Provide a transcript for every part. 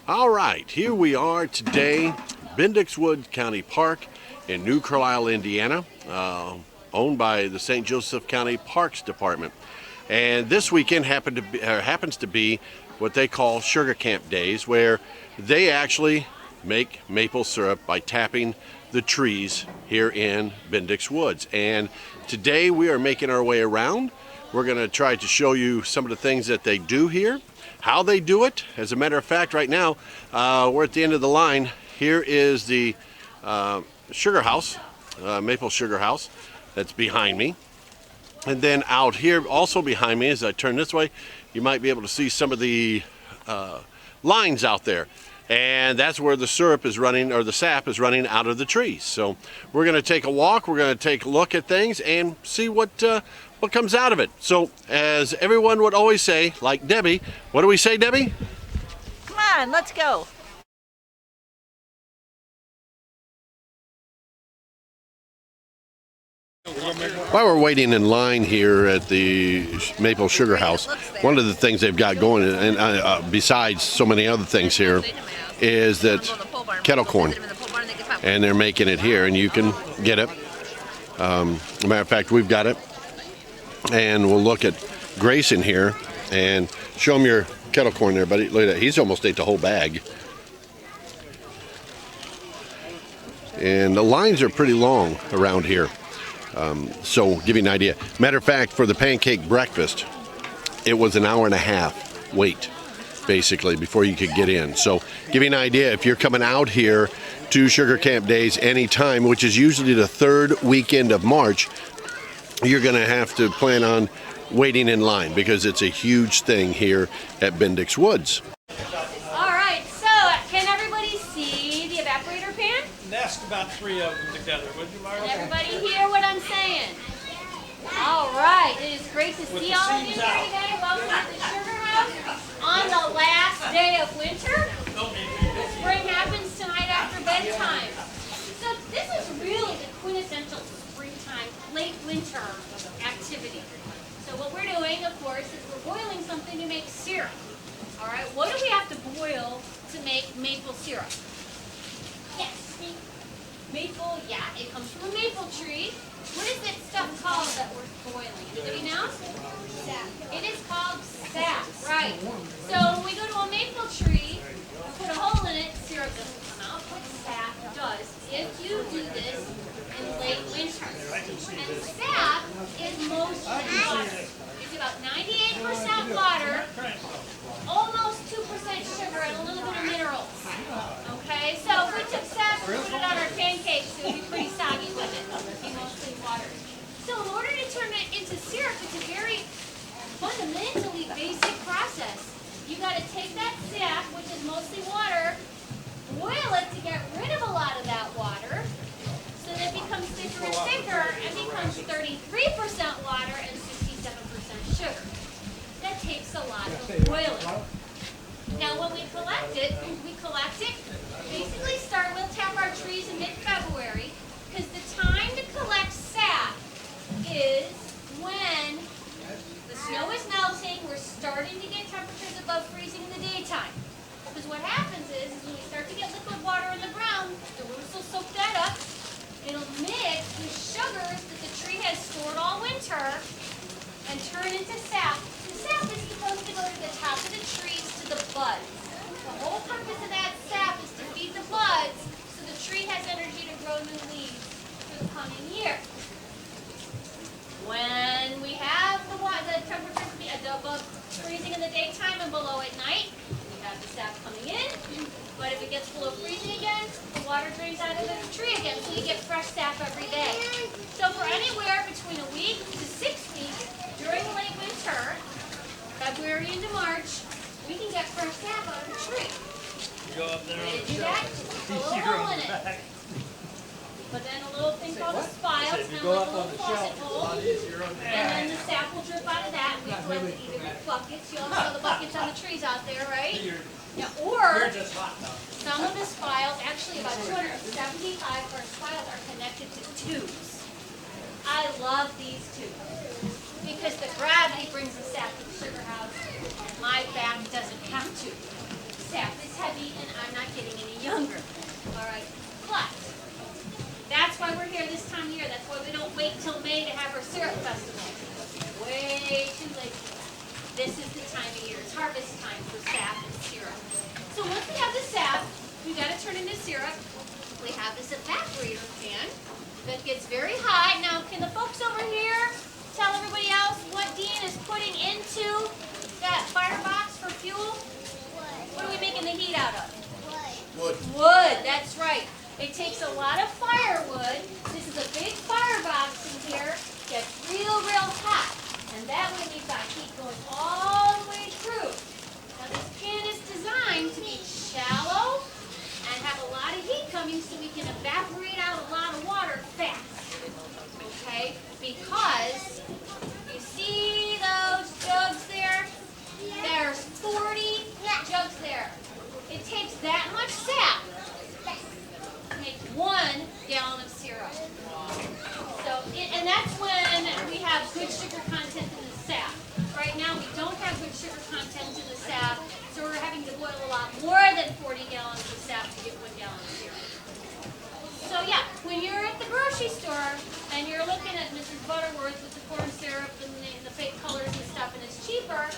All right, here we are today, Bendix Woods County Park in New Carlisle, Indiana, owned by the St. Joseph County Parks Department. And this weekend happens to be what they call Sugar Camp Days, where they actually make maple syrup by tapping the trees here in Bendix Woods. And today we are making our way around. We're going to try to show you some of the things that they do here, how they do it. As a matter of fact, right now, we're at the end of the line. Here is the sugar house, maple sugar house, that's behind me. And then out here, also behind me, as I turn this way, you might be able to see some of the lines out there. And that's where the syrup is running, or the sap is running out of the trees. So we're going to take a walk, we're going to take a look at things and see what comes out of it. So as everyone would always say, like Debbie, what do we say, Debbie? Come on, let's go. While we're waiting in line here at the Maple Sugar House, one of the things they've got going, and besides so many other things here, is that kettle corn. And they're making it here, and you can get it. As a matter of fact, we've got it. And we'll look at Grace in here and show him your kettle corn there, buddy. Look at that. He's almost ate the whole bag. And the lines are pretty long around here. So give you an idea. Matter of fact, for the pancake breakfast, it was an hour and a half wait, basically, before you could get in. So give you an idea, if you're coming out here to Sugar Camp Days anytime, which is usually the third weekend of March, you're going to have to plan on waiting in line because it's a huge thing here at Bendix Woods. All right, so can everybody see the evaporator pan? Nest about 3 of them together, would you, Marla? Can everybody hear what I'm saying? All right, it is great to see all of you here today. Welcome to the Sugar House on the last day of winter. Spring happens tonight after bedtime. So this is really the quintessential springtime, late winter activity. So what we're doing, of course, is we're boiling something to make syrup. All right, what do we have to boil to make maple syrup? Yes. Maple, yeah, it comes from a maple tree. What is that stuff called that we're boiling? Anybody know? Sap. It is called sap, right. So when we go to a maple tree, put a hole in it, syrup doesn't come out. What sap does, if you do this in late winter. And sap is mostly water. It's about 98% water, almost 2% sugar, and a little bit of minerals. Okay, so if we took sap and put it on our pancakes, it would be pretty soggy, wouldn't it? It would be mostly water. So in order to turn it into syrup, it's a very fundamentally basic process. You got to take that sap, which is mostly water, boil it to get rid of a lot of that water, so that it becomes thicker and thicker and becomes 33% water and 67% sugar. That takes a lot of boiling. Now when we collect it, basically we'll tap our trees in mid-February, because the time to collect sap is when the snow is melting, we're starting to get temperatures above freezing in the daytime. Because what happens is when we start to get liquid water in the ground, the roots will soak that up, it'll mix with sugars that the tree has stored all winter and turn into sap. The sap is supposed to go to the top of the trees to the buds. The whole purpose of that sap is to feed the buds so the tree has energy to grow new leaves for the coming year. When we have the temperatures be above freezing in the daytime and below at night, we have the sap coming in. But if it gets below freezing again, the water drains out of the tree again, so you get fresh sap every day. So for anywhere between a week to 6 weeks during late winter, February into March, we can get fresh sap out of the tree. You go up there. Ready to do that? Just put a little hole in it. But then a little thing called a spile, it's kind of like a little faucet hole. And then the sap will drip out of that. We collect it either with buckets. You all saw the buckets on the trees out there, right? Yeah, or some of the spiles, actually about 275 of our spiles are connected to tubes. I love these tubes because the gravity brings the sap to the sugar house. My back doesn't have to. Sap is heavy this is the time of year. It's harvest time for sap and syrup. So once we have the sap, we've got to turn into syrup. We have this evaporator pan that gets very high. Now, can the folks over here tell everybody else what Dean is putting into that firebox for fuel? What are we making the heat out of? Wood. Wood, that's right. It takes a lot of firewood. This is a big firebox in here. Gets real, real hot. And that way we've got heat going all the way through. Now this pan is designed to be shallow and have a lot of heat coming so we can evaporate out a lot of water fast. Okay? Because you see those jugs there? There's 40 jugs there. It takes that much sap to make 1 gallon of syrup. So, and that's when we have good sugar content in the sap. Right now we don't have good sugar content in the sap, so we're having to boil a lot more than 40 gallons of sap to get 1 gallon of syrup. So yeah, when you're at the grocery store and you're looking at Mrs. Butterworth with the corn syrup and the fake colors and stuff and it's cheaper,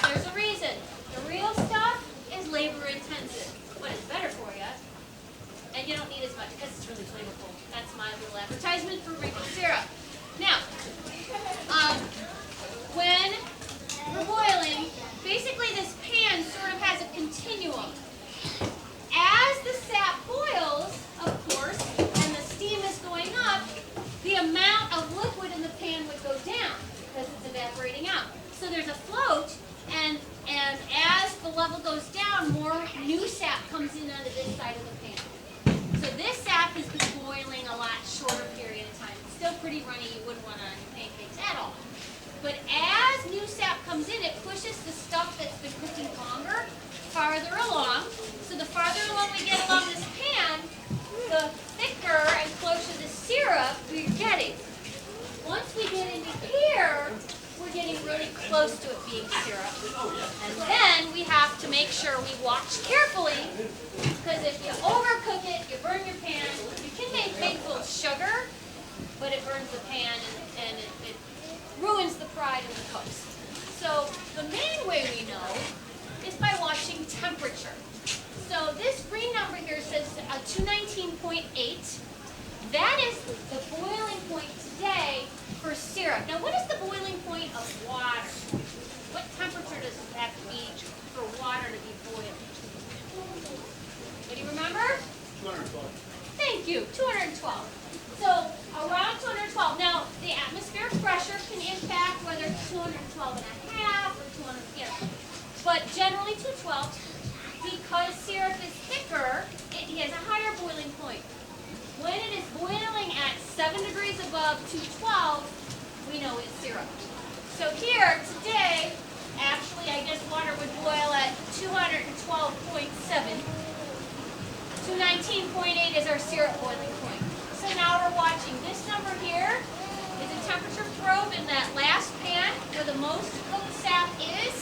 there's a reason. The real stuff is labor intensive, but it's better for you. And you don't need as much because it's really flavorful. That's my little advertisement for maple syrup. Now, when we're boiling, basically this pan sort of has a continuum. As the sap boils, of course, and the steam is going up, the amount of liquid in the pan would go down because it's evaporating out. So there's a float, and as the level goes down, more new sap comes in onto this side of the pan. So this sap has been boiling a lot shorter period of time. It's still pretty runny, you wouldn't want it on your pancakes at all. But as new sap comes in, it pushes the stuff that's been cooking longer farther along. So the farther along we get along this pan, the thicker and closer the syrup we're getting. Once we get into here, we're getting really close to it being syrup. And then we have to make sure we watch carefully, because if you overcook it, you burn your pan. You can make maple sugar, but it burns the pan and it ruins the pride of the cooks. So the main way we know is by watching temperature. So this green number here says 219.8. That is the boiling point today for syrup. Now what is the boiling point of water? What temperature does it have to be for water to be boiling? Do you remember? 212. Thank you, 212. So around 212. Now the atmospheric pressure can impact whether it's 212 and a half or 200, but generally 212. Because syrup is thicker, it has a higher boiling point. When it is boiling at 7 degrees above 212, we know it's syrup. So here today, actually I guess water would boil at 212.7. 219.8 is our syrup boiling point. So now we're watching this number here is a temperature probe in that last pan where the most cooked sap is.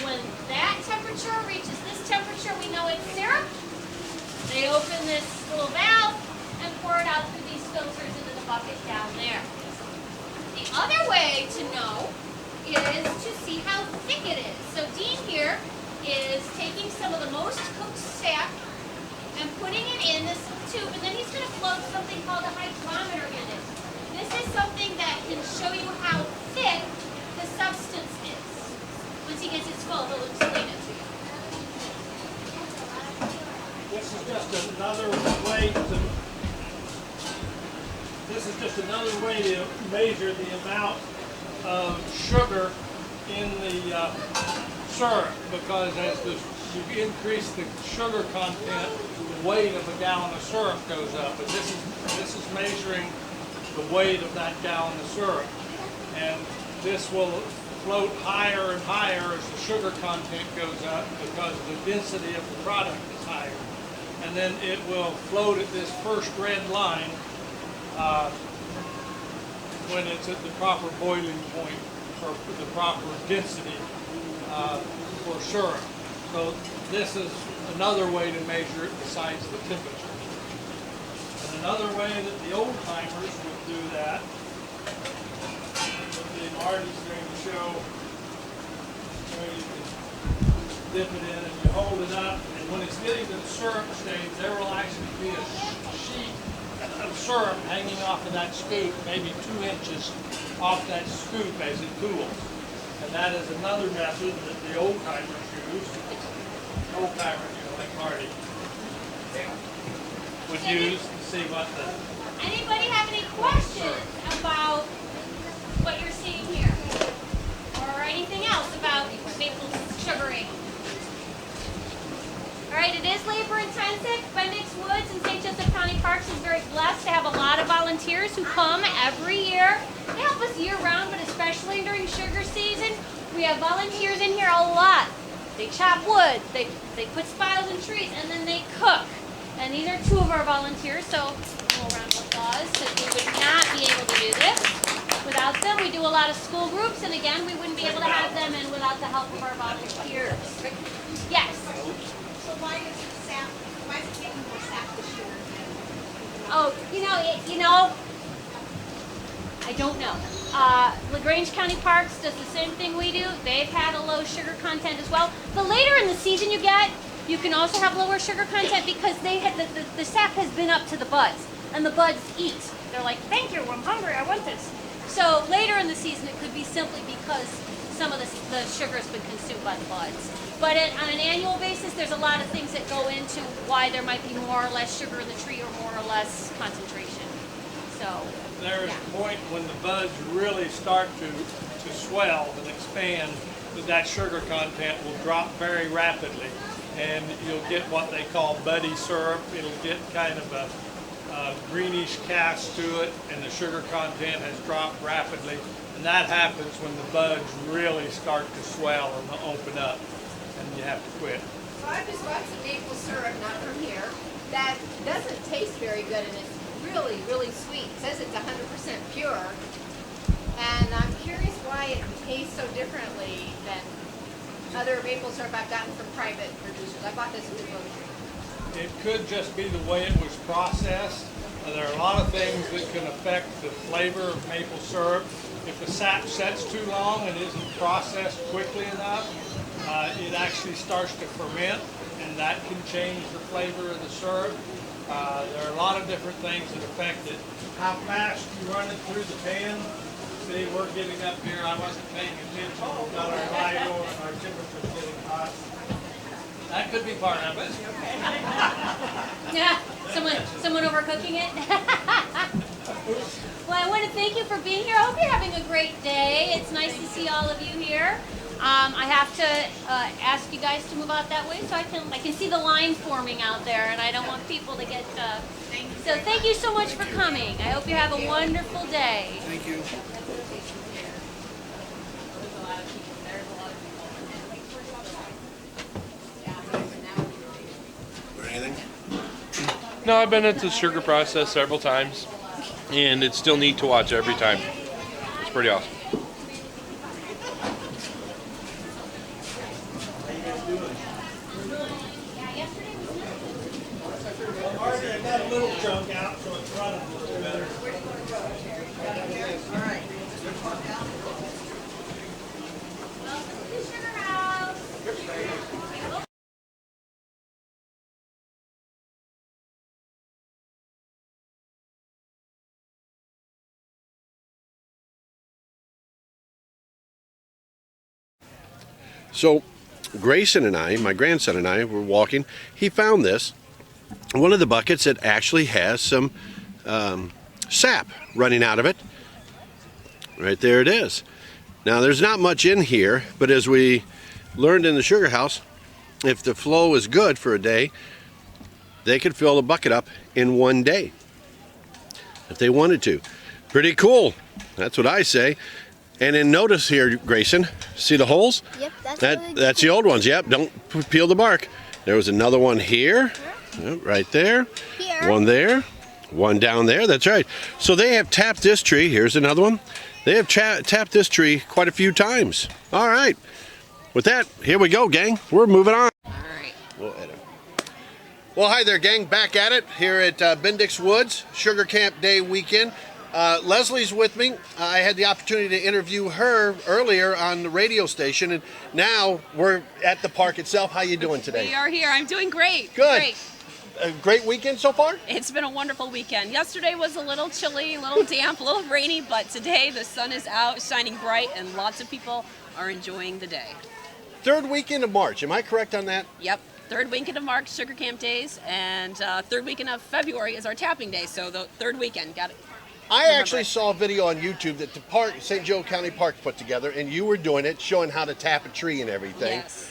When that temperature reaches this temperature, we know it's syrup. They open this little valve and pour it out through these filters into the bucket down there. The other way to know is to see how thick it is. So Dean here is taking some of the most cooked sap and putting it in this tube, and then he's going to float something called a hydrometer unit. This is something that can show you how thick the substance is. Once he gets it full, he'll explain it to you. This is just another way to measure the amount of sugar in the syrup, because as you increase the sugar content, the weight of a gallon of syrup goes up. But this is measuring the weight of that gallon of syrup, and this will float higher and higher as the sugar content goes up because the density of the product is higher. And then it will float at this first red line when it's at the proper boiling point or the proper density for syrup. So this is another way to measure it besides the temperature. And another way that the old timers would do that would be Marty's going to show dip it in and you hold it up, and when it's getting to the syrup stage, there will actually be a sheet of syrup hanging off of that scoop, maybe 2 inches off that scoop as it cools. And that is another method that the old timers use. Old timers, like Marty, would use to see what the... Anybody have any questions about what you're seeing here? Or anything else about maple sugaring? Alright, it is labor intensive. Bendix Woods in St. Joseph County Parks is very blessed to have a lot of volunteers who come every year. They help us year round, but especially during sugar season. We have volunteers in here a lot. They chop wood, they put spiles in trees, and then they cook. And these are 2 of our volunteers, so a little round of applause, because we would not be able to do this without them. We do a lot of school groups, and again, we wouldn't be able to have them in without the help of our volunteers. Yes? So why is it taking more sap this year? Oh, I don't know. LaGrange County Parks does the same thing we do. They've had a low sugar content as well. The later in the season you get, you can also have lower sugar content because the sap has been up to the buds, and the buds eat. They're like, thank you, I'm hungry, I want this. So later in the season it could be simply because some of the sugar has been consumed by the buds. But on an annual basis, there's a lot of things that go into why there might be more or less sugar in the tree or more or less concentration. So There's a point when the buds really start to swell and expand, that sugar content will drop very rapidly. And you'll get what they call buddy syrup. It'll get kind of a greenish cast to it, and the sugar content has dropped rapidly. And that happens when the buds really start to swell and open up, and you have to quit. So I just bought some maple syrup, not from here, that doesn't taste very good, and it's really, really sweet. It says it's 100% pure, and I'm curious why it tastes so differently than other maple syrup I've gotten from private producers. I bought this in the grocery. It could just be the way it was processed. There are a lot of things that can affect the flavor of maple syrup. If the sap sets too long and isn't processed quickly enough, it actually starts to ferment, and that can change the flavor of the syrup. There are a lot of different things that affect it. How fast you run it through the pan. See, we're getting up here. I wasn't paying attention. We've got our light on and our temperature's getting hot. That could be part of it. yeah, someone overcooking it. Well, I want to thank you for being here. I hope you're having a great day. It's nice to see all of you here. I have to ask you guys to move out that way so I can see the line forming out there, and I don't want people to get. So thank you so much for coming. I hope you have a wonderful day. Thank you. Or anything? No, I've been at the sugar process several times, and it's still neat to watch every time. It's pretty awesome. I got a little chunk out, so it's running a little better. Welcome to the sugar house. So Grayson and I, my grandson and I, were walking. He found this, one of the buckets that actually has some sap running out of it. Right there it is. Now there's not much in here, but as we learned in the sugar house, if the flow is good for a day, they could fill the bucket up in one day if they wanted to. Pretty cool. That's what I say. And then notice here, Grayson, see the holes? Yep, That's the old ones. Yep, don't peel the bark. There was another one here, right there, Here. one there, one down there. That's right. So they have tapped this tree. Here's another one. They have tapped this tree quite a few times. All right. With that, here we go, gang. We're moving on. All right. We'll edit. Well, hi there, gang. Back at it here at Bendix Woods, Sugar Camp Day weekend. Leslie's with me. I had the opportunity to interview her earlier on the radio station, and now we're at the park itself. How you doing today? We are here. I'm doing great. Good. Great. A great weekend so far? It's been a wonderful weekend. Yesterday was a little chilly, a little damp, a little rainy, but today the sun is out, shining bright, and lots of people are enjoying the day. Third weekend of March. Am I correct on that? Yep. Third weekend of March, Sugar Camp Days, and third weekend of February is our tapping day. So the third weekend, got it. I actually saw a video on YouTube that the park, St. Joe County Park, put together, and you were doing it, showing how to tap a tree and everything. Yes.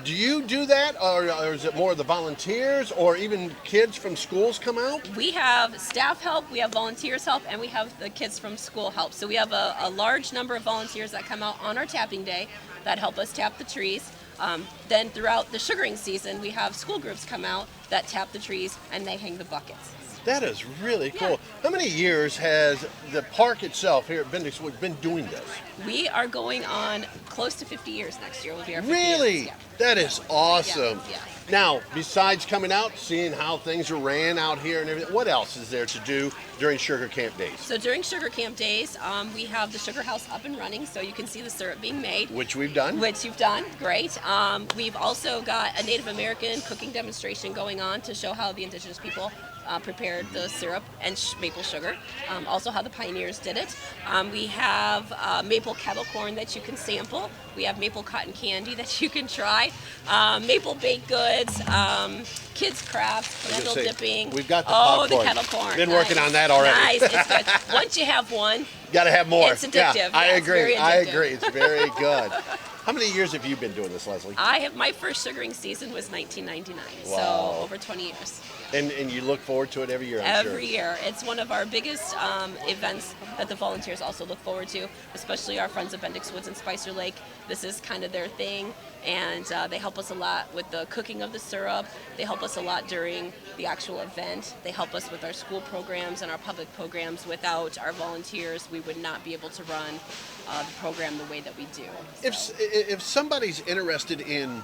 Do you do that, or is it more of the volunteers, or even kids from schools come out? We have staff help, we have volunteers help, and we have the kids from school help. So we have a large number of volunteers that come out on our tapping day that help us tap the trees. Then throughout the sugaring season, we have school groups come out that tap the trees and they hang the buckets. That is really cool. Yeah. How many years has the park itself here at Bendix Woods been doing this? We are going on close to 50 years next year. Will be our 50 Really? years. Yeah. That is awesome. Yeah. Now, besides coming out, seeing how things are ran out here and everything, what else is there to do during Sugar Camp Days? So during Sugar Camp Days, we have the sugar house up and running, so you can see the syrup being made. Which we've done. Which you've done, great. We've also got a Native American cooking demonstration going on to show how the indigenous people prepared the syrup and maple sugar. Also how the pioneers did it. We have maple kettle corn that you can sample. We have maple cotton candy that you can try. Maple baked goods, kids crafts, candle dipping. We've got the popcorn. the kettle corn. Been working on that already. Nice, it's good. Once you have one, got to have more. it's addictive. Yeah, I Yeah, it's agree. very I addictive. agree. It's very good. How many years have you been doing this, Leslie? my first sugaring season was 1999, Wow. so over 20 years. And you look forward to it every year, I'm sure. Every year. It's one of our biggest events that the volunteers also look forward to, especially our friends at Bendix Woods and Spicer Lake. This is kind of their thing, and they help us a lot with the cooking of the syrup. They help us a lot during the actual event. They help us with our school programs and our public programs. Without our volunteers, we would not be able to run the program the way that we do. If somebody's interested in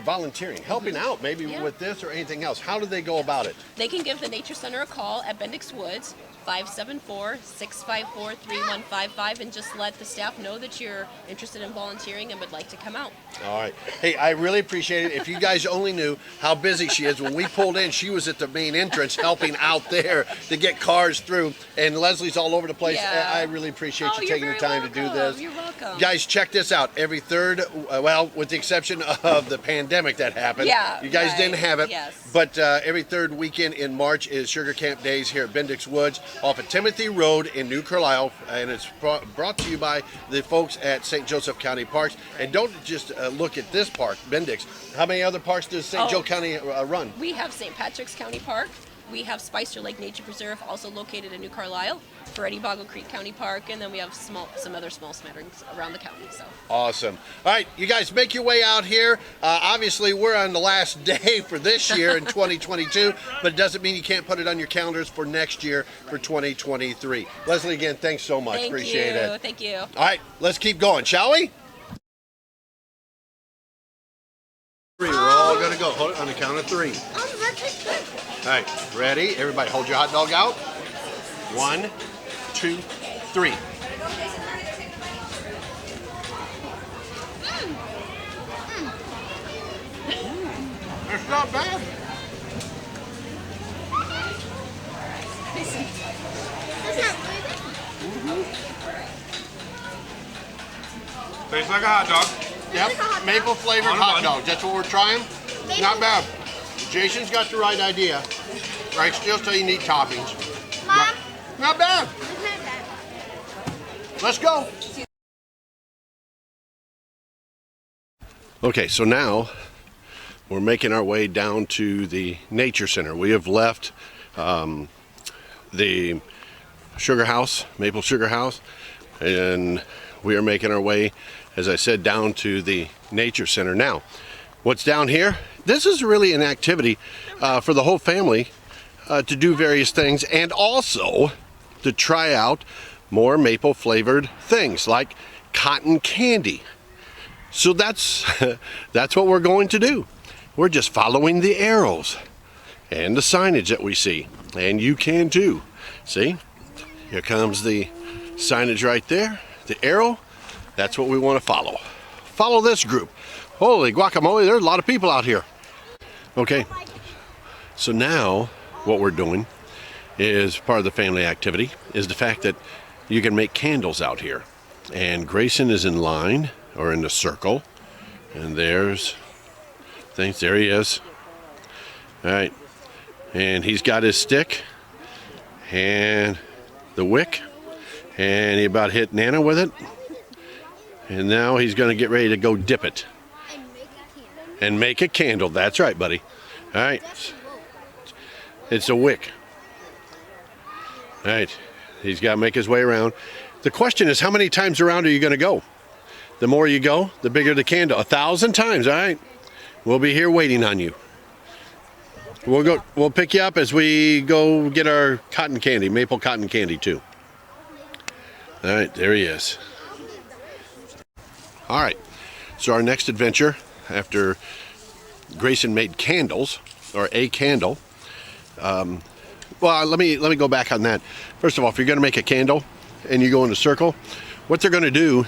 volunteering, helping out maybe Yeah. with this or anything else, how do they go about it? They can give the Nature Center a call at Bendix Woods, 574-654-3155, and just let the staff know that you're interested in volunteering and would like to come out. All right. Hey, I really appreciate it. If you guys only knew how busy she is. When we pulled in, she was at the main entrance helping out there to get cars through. And Leslie's all over the place. Yeah. I really appreciate you you're taking the very time to do welcome. this. You're welcome. Guys, check this out. Every third, well, with the exception of the pandemic that happened. Yeah, You guys right. didn't have it. Yes. But every third weekend in March is Sugar Camp Days here at Bendix Woods off of Timothy Road in New Carlisle. And it's brought to you by the folks at St. Joseph County Parks. And don't just look at this park, Bendix. How many other parks does St. Joe County run? We have St. Patrick's County Park. We have Spicer Lake Nature Preserve, also located in New Carlisle, Ferretti Boggle Creek County Park, and then we have some other small smatterings around the county. So Awesome. All right, you guys make your way out here. Obviously, we're on the last day for this year in 2022, but it doesn't mean you can't put it on your calendars for next year for 2023. Leslie, again, thanks so much. Appreciate it. Thank you. All right, let's keep going, shall we? We're all going to go. Hold it on the count of three. All right, ready? Everybody hold your hot dog out. 1, 2, 3. It's not bad. Tastes like a hot dog. Yep, maple flavored On a hot bun. dog. That's what we're trying. Not bad. Jason's got the right idea. Right, still say you need toppings. Mom, Not bad. it's not bad. Let's go. Okay, so now we're making our way down to the Nature Center. We have left the sugar house, Maple Sugar House, and we are making our way, as I said, down to the Nature Center. Now, what's down here? This is really an activity for the whole family to do various things, and also to try out more maple flavored things like cotton candy. So that's that's what we're going to do. We're just following the arrows and the signage that we see, and you can too. See, Here comes the signage right there. The arrow. That's what we want to follow. Follow this group. Holy guacamole, there's a lot of people out here. Okay, so now what we're doing is part of the family activity is the fact that you can make candles out here. And Grayson is in line, or in the circle. And there's things. There he is. All right. And he's got his stick and the wick. And he about hit Nana with it. And now he's going to get ready to go dip it. And make a candle. That's right, buddy. All right. It's a wick. All right. He's got to make his way around. The question is, how many times around are you going to go? The more you go, the bigger the candle. 1,000 times, all right? We'll be here waiting on you. We'll pick you up as we go get our cotton candy, maple cotton candy too. All right, there he is. All right, so our next adventure after Grayson made candles, or a candle. Well, let me go back on that. First of all, if you're going to make a candle and you go in a circle, what they're going to do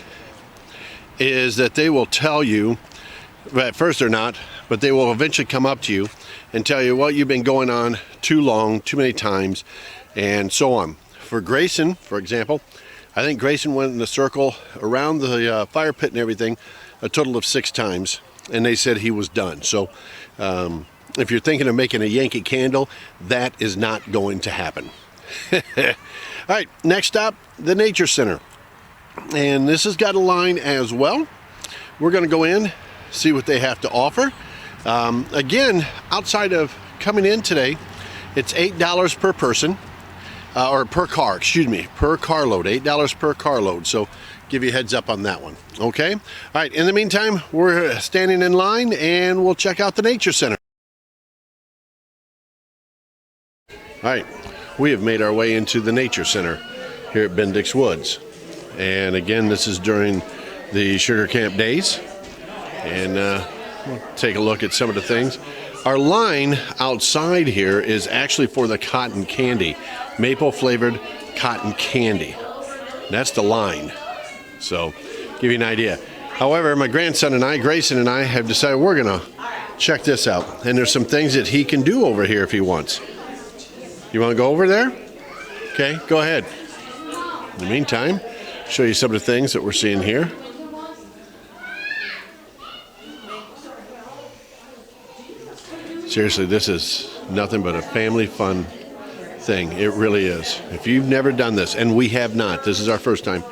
is that they will tell you, well, at first they're not, but they will eventually come up to you and tell you, well, you've been going on too long, too many times, and so on. For Grayson, for example, I think Grayson went in the circle around the fire pit and everything a total of 6 times, and they said he was done. So if you're thinking of making a Yankee candle, that is not going to happen. All right, next stop, the Nature Center. And this has got a line as well. We're going to go in, see what they have to offer. Again, outside of coming in today, it's $8 per person, or per car, excuse me, per carload, $8 per carload. So give you a heads up on that one, okay? All right, in the meantime, we're standing in line and we'll check out the Nature Center. All right, we have made our way into the Nature Center here at Bendix Woods. And again, this is during the Sugar Camp days. And we'll take a look at some of the things. Our line outside here is actually for the cotton candy, maple flavored cotton candy. That's the line. So, give you an idea. However, my grandson and I, Grayson and I, have decided we're going to check this out. And there's some things that he can do over here if he wants. You want to go over there? Okay, go ahead. In the meantime, show you some of the things that we're seeing here. Seriously, this is nothing but a family fun thing. It really is. If you've never done this, and we have not, this is our first time,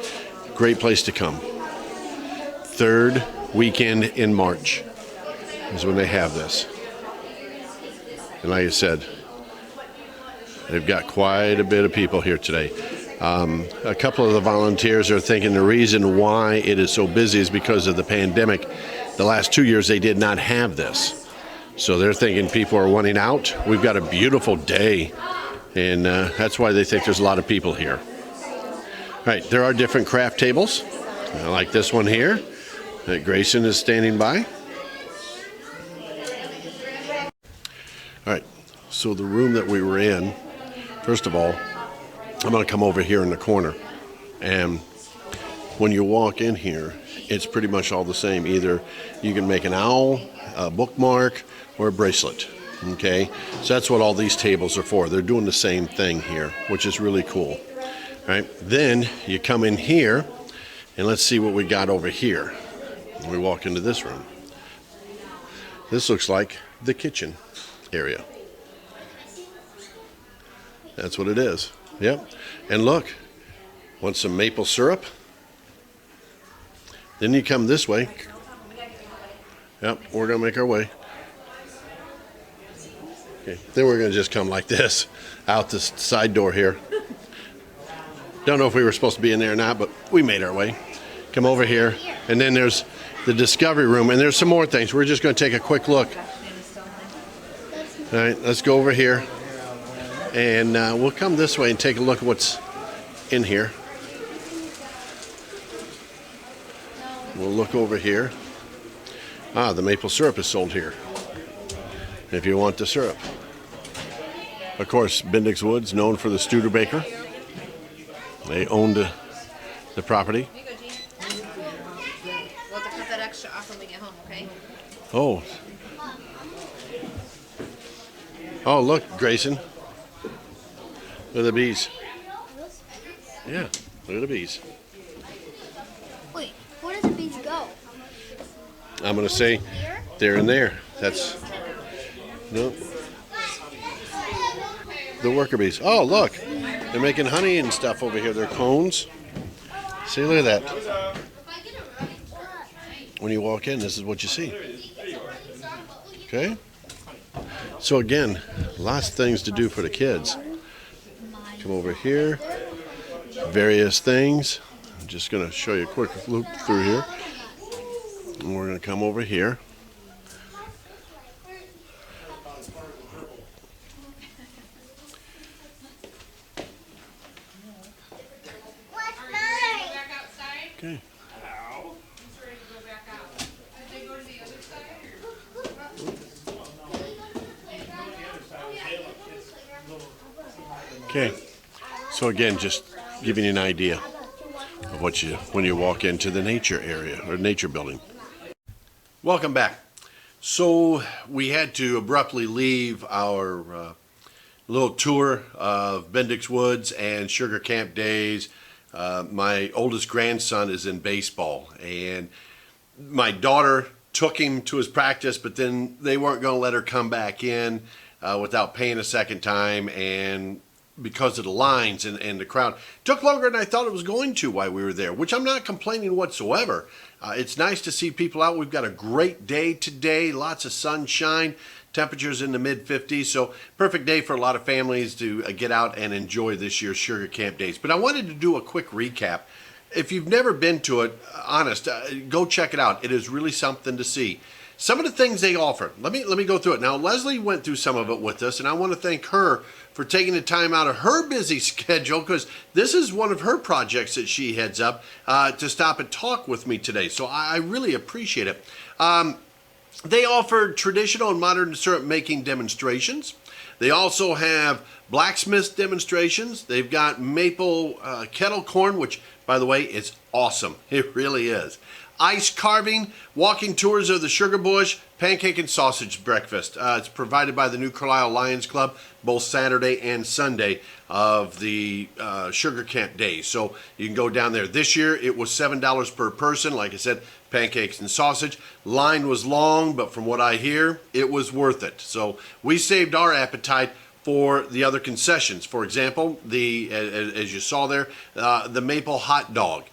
great place to come. 3rd weekend in March is when they have this. And like I said, they've got quite a bit of people here today. A couple of the volunteers are thinking the reason why it is so busy is because of the pandemic. The last 2 years they did not have this. So they're thinking people are wanting out. We've got a beautiful day, and that's why they think there's a lot of people here. All right, there are different craft tables, like this one here that Grayson is standing by. All right, so the room that we were in, first of all, I'm going to come over here in the corner, and when you walk in here, it's pretty much all the same. Either you can make an owl, a bookmark, or a bracelet, okay? So that's what all these tables are for. They're doing the same thing here, which is really cool. All right, then you come in here, and let's see what we got over here. We walk into this room. This looks like the kitchen area. That's what it is. Yep. And look, want some maple syrup? Then you come this way. Yep, we're going to make our way. Okay. Then we're going to just come like this, out this side door here. Don't know if we were supposed to be in there or not, but we made our way. Come over here, and then there's the discovery room, and there's some more things. We're just going to take a quick look. All right, let's go over here. And we'll come this way and take a look at what's in here. We'll look over here. Ah, the maple syrup is sold here, if you want the syrup. Of course, Bendix Woods, known for the Studebaker. They owned the property. Here you go, Gene. We'll have to cut that extra off when we get home, okay? Oh. Oh, look, Grayson. Look at the bees. Yeah, look at the bees. Wait, where did the bees go? I'm going to say they're in there. That's, no. The worker bees. Oh, look. They're making honey and stuff over here. They're cones. See, look at that. When you walk in, this is what you see. Okay? So again, lots of things to do for the kids. Come over here. Various things. I'm just going to show you a quick loop through here. And we're going to come over here. Okay. Okay. So again, just giving you an idea of what when you walk into the nature area or nature building. Welcome back. So we had to abruptly leave our little tour of Bendix Woods and Sugar Camp Days. My oldest grandson is in baseball, and my daughter took him to his practice, but then they weren't going to let her come back in without paying a second time, and because of the lines and the crowd. It took longer than I thought it was going to while we were there, which I'm not complaining whatsoever. It's nice to see people out. We've got a great day today, lots of sunshine, temperatures in the mid-50s, so perfect day for a lot of families to get out and enjoy this year's Sugar Camp Days. But I wanted to do a quick recap. If you've never been to it, honest, go check it out. It is really something to see. Some of the things they offer, let me go through it. Now, Leslie went through some of it with us, and I want to thank her for taking the time out of her busy schedule, because this is one of her projects that she heads up to stop and talk with me today. So I really appreciate it. They offer traditional and modern syrup making demonstrations. They also have blacksmith demonstrations. They've got maple kettle corn, which, by the way, is awesome. It really is. Ice carving, walking tours of the sugar bush, pancake and sausage breakfast. It's provided by the New Carlisle Lions Club, both Saturday and Sunday of the Sugar Camp Days. So you can go down there. This year it was $7 per person. Like I said, pancakes and sausage. Line was long, but from what I hear, it was worth it. So we saved our appetite for the other concessions. For example, as you saw there, the maple hot dog.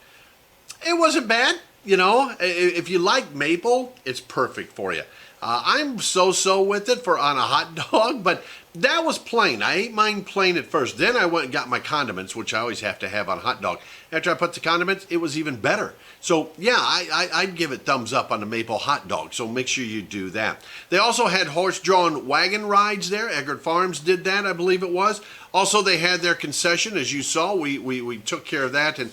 It wasn't bad. You know, if you like maple, it's perfect for you. I'm so-so with it on a hot dog, but that was plain. I ate mine plain at first. Then I went and got my condiments, which I always have to have on a hot dog. After I put the condiments, it was even better. So, yeah, I'd give it thumbs up on the maple hot dog, so make sure you do that. They also had horse-drawn wagon rides there. Eggert Farms did that, I believe it was. Also, they had their concession, as you saw. We took care of that, and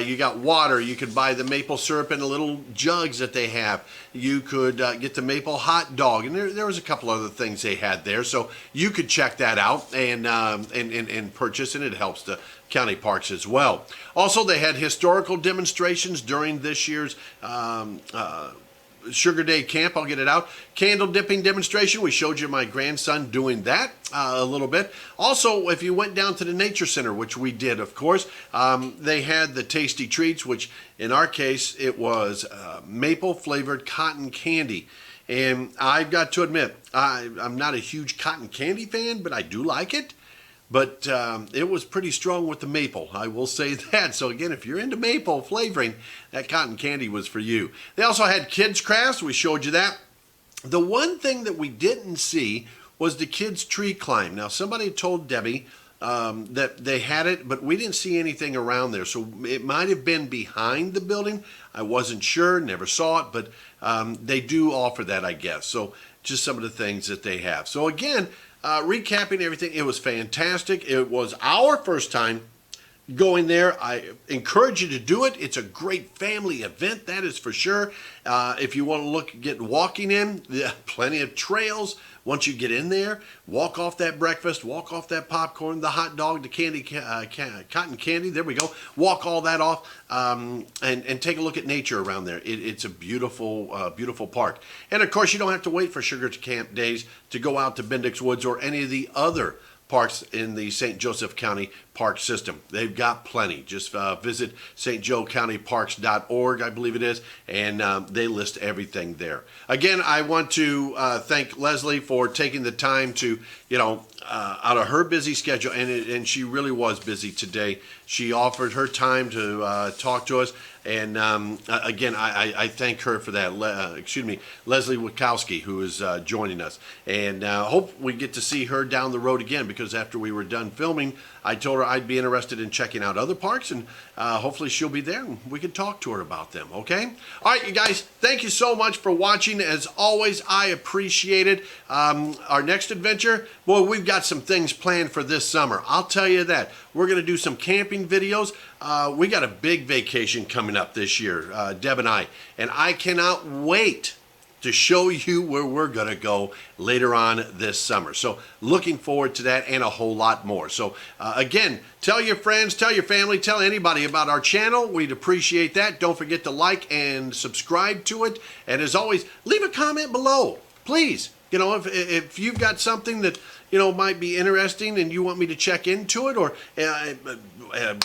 you got water. You could buy the maple syrup in the little jugs that they have. You could get the maple hot dog, and there was a couple other things they had there. So you could check that out and purchase, and it helps the county parks as well. Also, they had historical demonstrations during this year's Sugar Day Camp. I'll get it out. Candle dipping demonstration. We showed you my grandson doing that a little bit. Also, if you went down to the Nature Center, which we did, of course, they had the tasty treats, which in our case, it was maple flavored cotton candy. And I've got to admit, I'm not a huge cotton candy fan, but I do like it. But it was pretty strong with the maple, I will say that. So again, if you're into maple flavoring, that cotton candy was for you. They also had kids crafts. We showed you that. The one thing that we didn't see was the kids tree climb. Now, somebody told Debbie that they had it, but we didn't see anything around there. So it might have been behind the building. I wasn't sure, never saw it, but they do offer that, I guess. So just some of the things that they have. So again, recapping everything, it was fantastic. It was our first time going there. I encourage you to do it. It's a great family event, that is for sure. If you want to look, get walking in, plenty of trails. Once you get in there, walk off that breakfast, walk off that popcorn, the hot dog, the candy, cotton candy. There we go. Walk all that off and take a look at nature around there. It's a beautiful, beautiful park. And of course, you don't have to wait for Sugar Camp days to go out to Bendix Woods or any of the other parks in the St. Joseph County Park System. They've got plenty. Just visit stjoecountyparks.org, I believe it is, and they list everything there. Again, I want to thank Leslie for taking the time to, out of her busy schedule, and she really was busy today. She offered her time to talk to us, and again, I thank her for that. Leslie Wachowski, who is joining us, and hope we get to see her down the road again, because after we were done filming, I told her I'd be interested in checking out other parks, and hopefully she'll be there and we can talk to her about them, okay? All right, you guys, thank you so much for watching. As always, I appreciate it. Our next adventure, boy, we've got some things planned for this summer. I'll tell you that. We're going to do some camping videos. We got a big vacation coming up this year, Deb and I cannot wait to show you where we're going to go later on this summer. So looking forward to that and a whole lot more. So again, tell your friends, tell your family, tell anybody about our channel. We'd appreciate that. Don't forget to like and subscribe to it. And as always, leave a comment below, please. If you've got something that might be interesting and you want me to check into it, or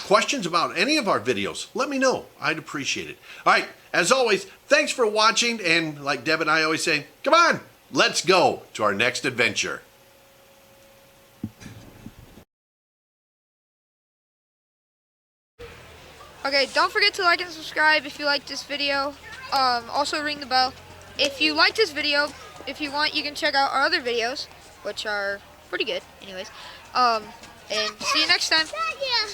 questions about any of our videos, let me know. I'd appreciate it. All right, as always, thanks for watching, and like Deb and I always say, come on, let's go to our next adventure. Okay, don't forget to like and subscribe if you like this video. Also ring the bell. If you like this video, if you want, you can check out our other videos, which are pretty good anyways. And see you next time. Yeah.